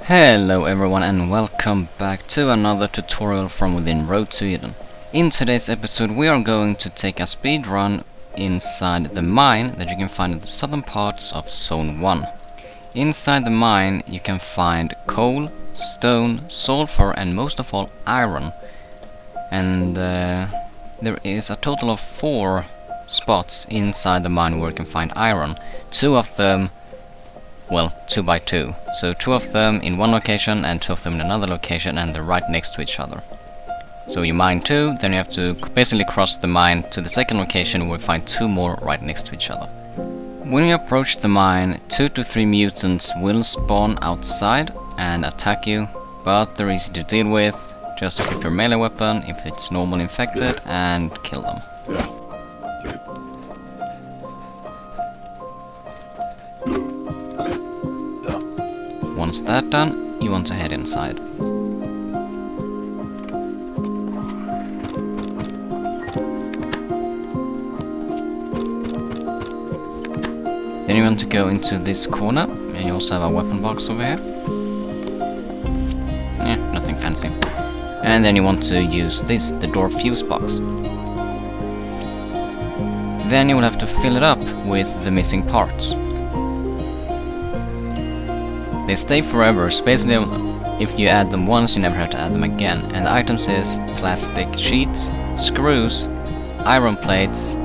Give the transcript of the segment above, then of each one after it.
Hello everyone and welcome back to another tutorial from within Road to Eden. In today's episode we are going to take a speed run inside the mine that you can find in the southern parts of Zone 1. Inside the mine you can find coal, stone, sulfur and most of all iron. And there is a total of 4 spots inside the mine where you can find iron. 2 of them, well, 2 by 2. So 2 of them in one location and 2 of them in another location, and they're right next to each other. So you mine 2, then you have to basically cross the mine to the second location where you find 2 more right next to each other. When you approach the mine, 2 to 3 mutants will spawn outside and attack you, but they're easy to deal with. Just equip your melee weapon if it's normal infected and kill them. Once that's done, you want to head inside. Then you want to go into this corner, and you also have a weapon box over here. Nothing fancy. And then you want to use this, the door fuse box. Then you will have to fill it up with the missing parts. They stay forever, so basically if you add them once you never have to add them again. And the items is plastic sheets, screws, iron plates,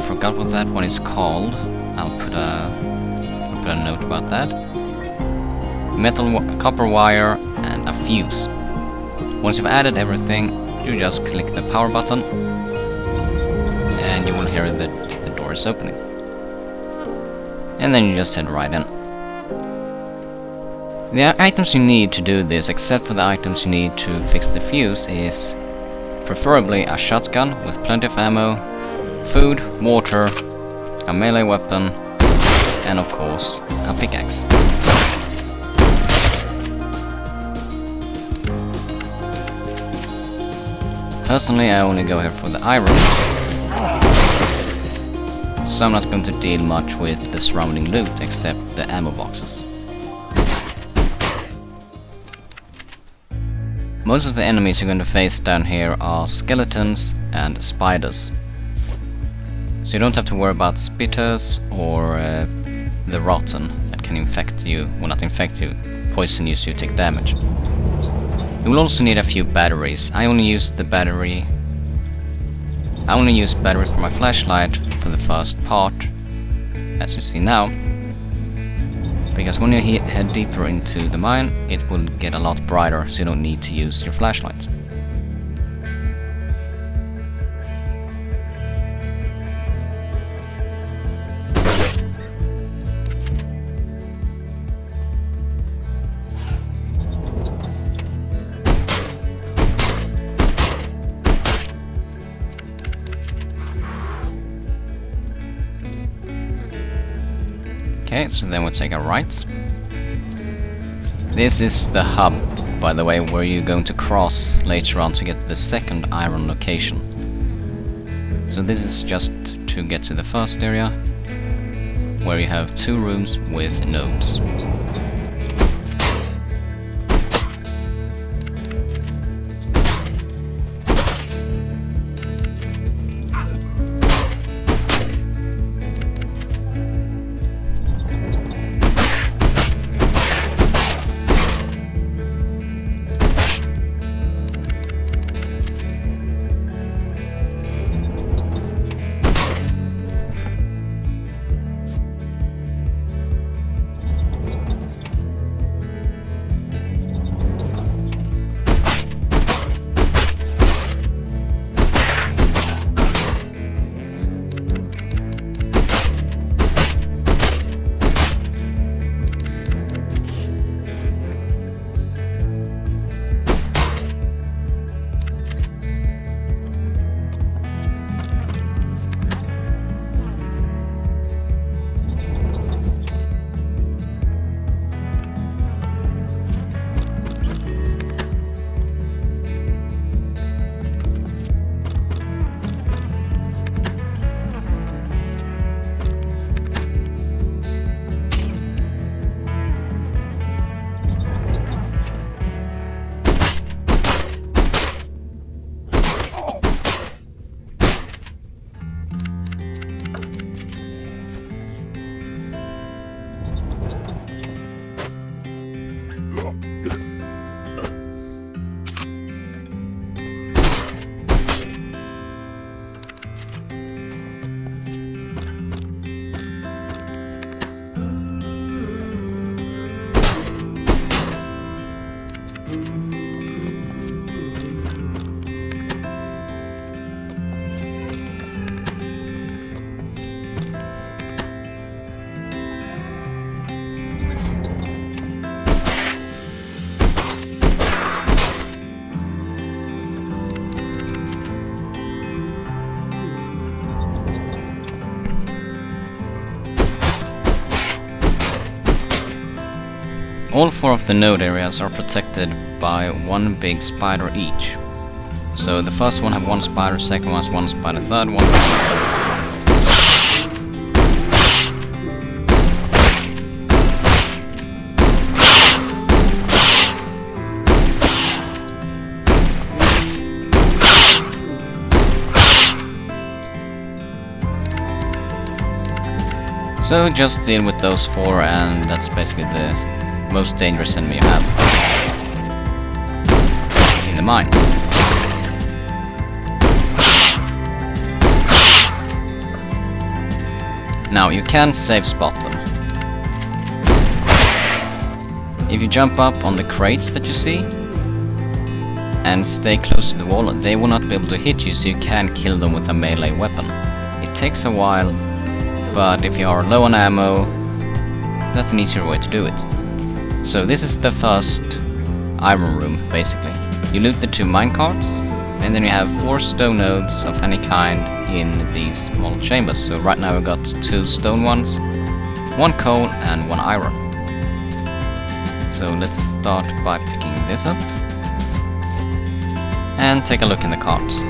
forgot what that one is called. I'll put a note about that. Metal copper wire and a fuse. Once you've added everything, you just click the power button and you will hear that the door is opening. And then you just head right in. The items you need to do this, except for the items you need to fix the fuse, is preferably a shotgun with plenty of ammo, food, water, a melee weapon, and of course, a pickaxe. Personally, I only go here for the iron, so I'm not going to deal much with the surrounding loot except the ammo boxes. Most of the enemies you're going to face down here are skeletons and spiders. So you don't have to worry about spitters or the rotten that can infect you, well not infect you, poison you so you take damage. You will also need a few batteries. I only use battery for my flashlight for the first part, as you see now. Because when you head deeper into the mine, it will get a lot brighter, so you don't need to use your flashlight. Okay, so then we'll take a right. This is the hub, by the way, where you're going to cross later on to get to the second iron location. So this is just to get to the first area, where you have 2 rooms with nodes. All 4 of the node areas are protected by 1 big spider each. So the first one have 1 spider, second one has 1 spider, third one. So just deal with those 4, and that's basically the most dangerous enemy you have in the mine. Now you can safe spot them. If you jump up on the crates that you see and stay close to the wall, they will not be able to hit you, so you can kill them with a melee weapon. It takes a while, but if you are low on ammo, that's an easier way to do it. So this is the first iron room, basically. You loot the 2 minecarts, and then you have 4 stone nodes of any kind in these small chambers. So right now we've got 2 stone ones, 1 coal and 1 iron. So let's start by picking this up and take a look in the carts.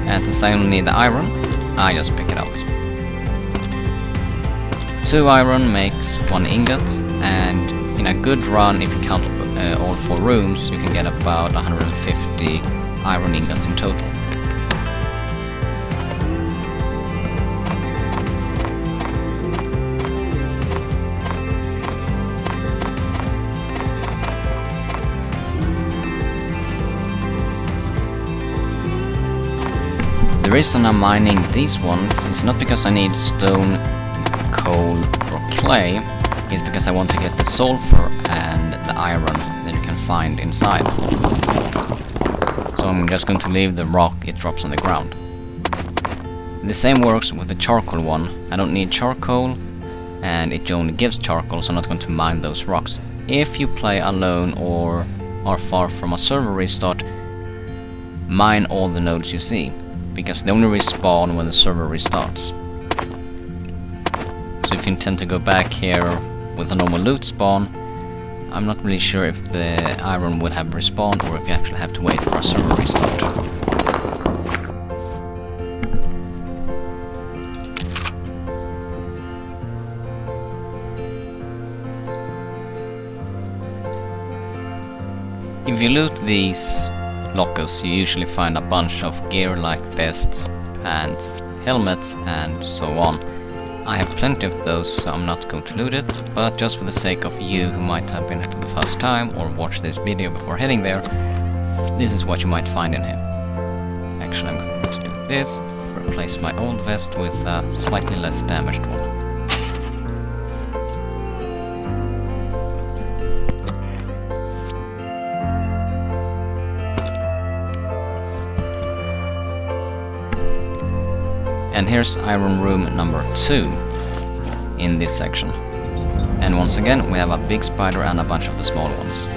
And since I only need the iron, I just pick it up. 2 iron makes 1 ingot, and in a good run, if you count all 4 rooms, you can get about 150 iron ingots in total. The reason I'm mining these ones is not because I need stone, coal or clay, is because I want to get the sulfur and the iron that you can find inside. So I'm just going to leave the rock it drops on the ground. The same works with the charcoal one. I don't need charcoal, and it only gives charcoal, so I'm not going to mine those rocks. If you play alone or are far from a server restart, mine all the nodes you see, because they only respawn when the server restarts. So if you intend to go back here with a normal loot spawn, I'm not really sure if the iron would have respawned or if you actually have to wait for a server restart. If you loot these lockers, you usually find a bunch of gear like vests, pants, helmets and so on. I have plenty of those, so I'm not going to loot it, but just for the sake of you who might have been here for the first time or watched this video before heading there, this is what you might find in here. Actually, I'm going to do this, replace my old vest with a slightly less damaged one. And here's iron room number 2 in this section. And once again, we have a big spider and a bunch of the small ones.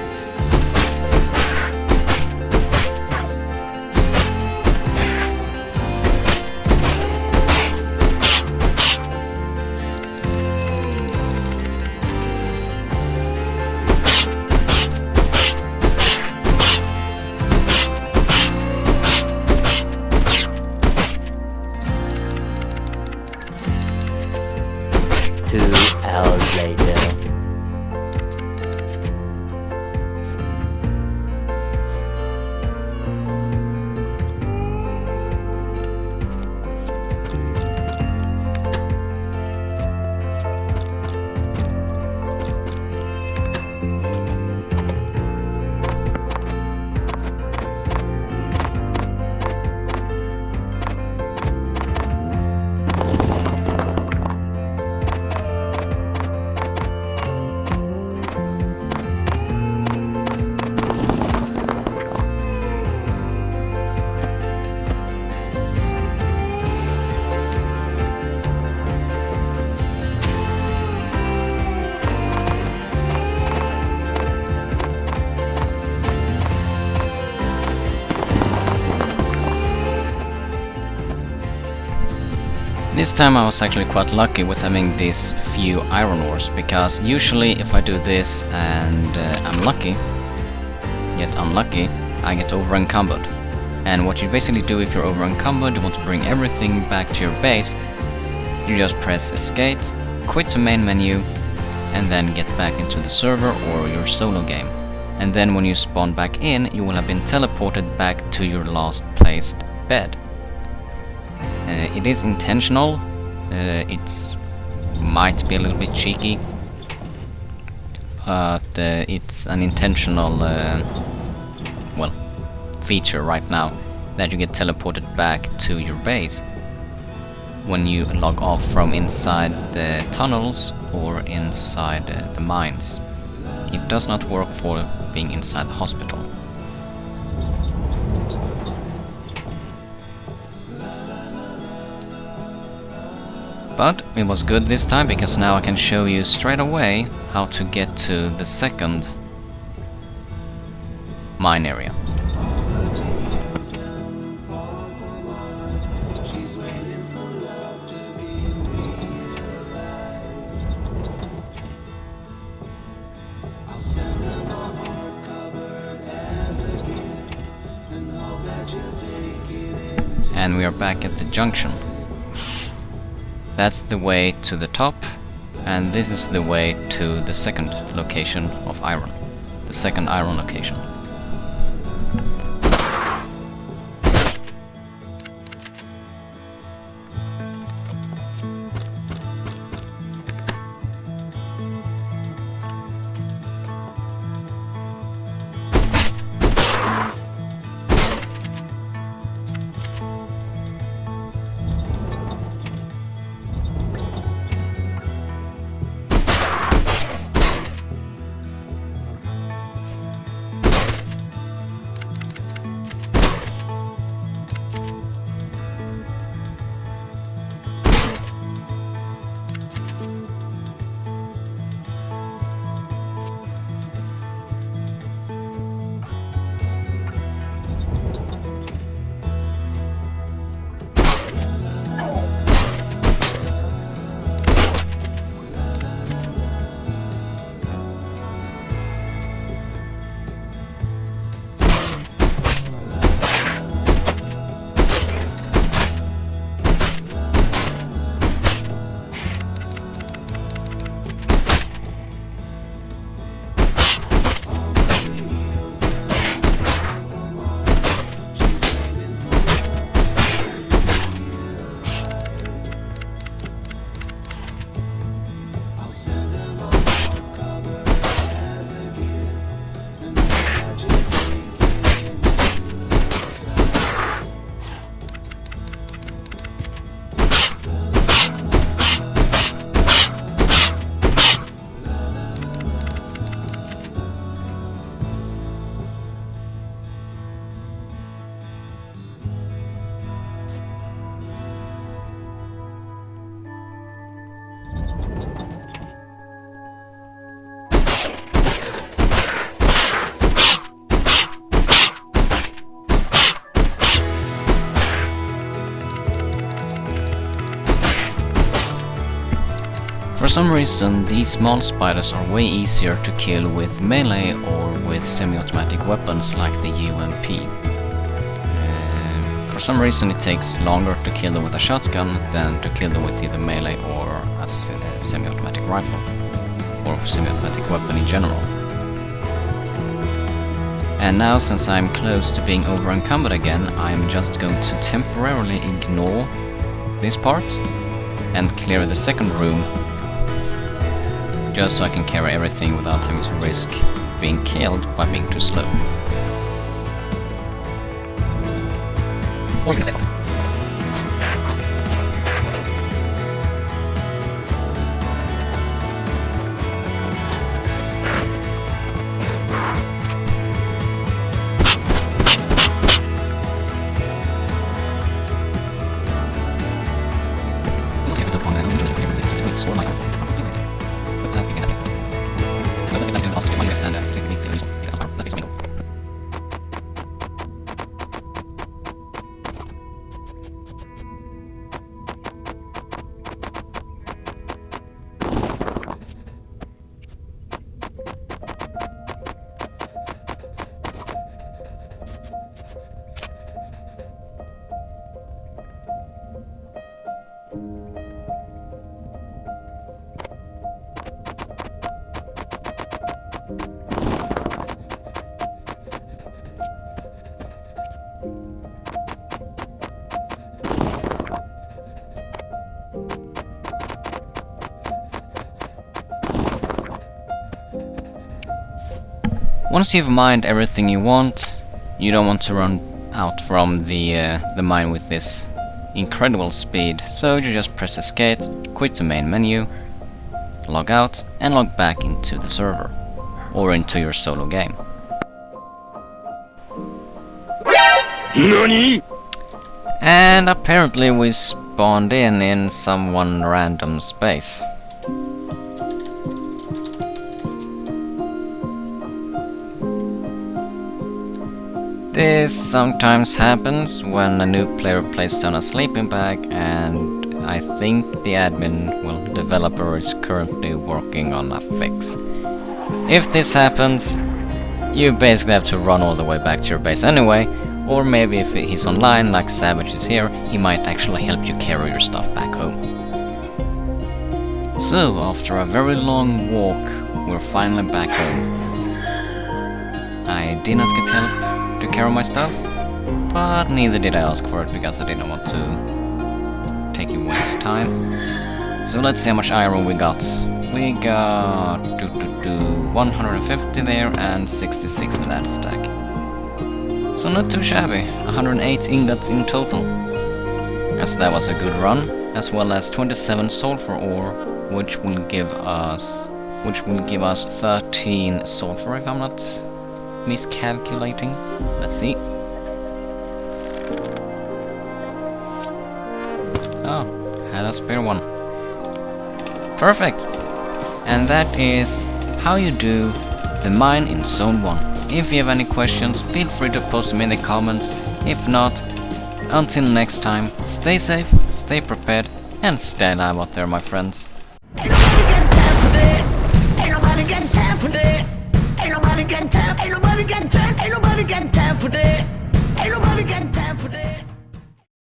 This time I was actually quite lucky with having these few iron ores, because usually if I do this and I'm lucky, yet unlucky, I get overencumbered. And what you basically do if you're overencumbered, you want to bring everything back to your base, you just press escape, quit the main menu, and then get back into the server or your solo game. And then when you spawn back in, you will have been teleported back to your last placed bed. It is intentional, it might be a little bit cheeky, but it's an intentional well, feature right now, that you get teleported back to your base when you log off from inside the tunnels or inside the mines. It does not work for being inside the hospital. But it was good this time, because now I can show you straight away how to get to the second mine area. And we are back at the junction. That's the way to the top, and this is the way to the second location of iron. The second iron location. For some reason, these small spiders are way easier to kill with melee or with semi-automatic weapons like the UMP. For some reason it takes longer to kill them with a shotgun than to kill them with either melee or a semi-automatic rifle, or semi-automatic weapon in general. And now, since I'm close to being overencumbered again, I'm just going to temporarily ignore this part and clear the second room, just so I can carry everything without having to risk being killed by being too slow. Or you can say something. Once you've mined everything you want, you don't want to run out from the mine with this incredible speed, so you just press escape, quit the main menu, log out, and log back into the server, or into your solo game. NANI?! And apparently we spawned in someone random space. This sometimes happens when a new player plays down a sleeping bag, and I think the admin, well, developer is currently working on a fix. If this happens, you basically have to run all the way back to your base anyway, or maybe if he's online, like Savage is here, he might actually help you carry your stuff back home. So, after a very long walk, we're finally back home. I did not get help to carry my stuff, but neither did I ask for it because I didn't want to take it waste time. So let's see how much iron we got. We got 150 there and 66 in that stack. So not too shabby, 108 ingots in total. As that was a good run, as well as 27 sulfur ore, which will give us 13 sulfur if I'm not miscalculating. Let's see. Oh, had a spare one. Perfect! And that is how you do the mine in Zone 1. If you have any questions, feel free to post them in the comments. If not, until next time, stay safe, stay prepared, and stay alive out there, my friends.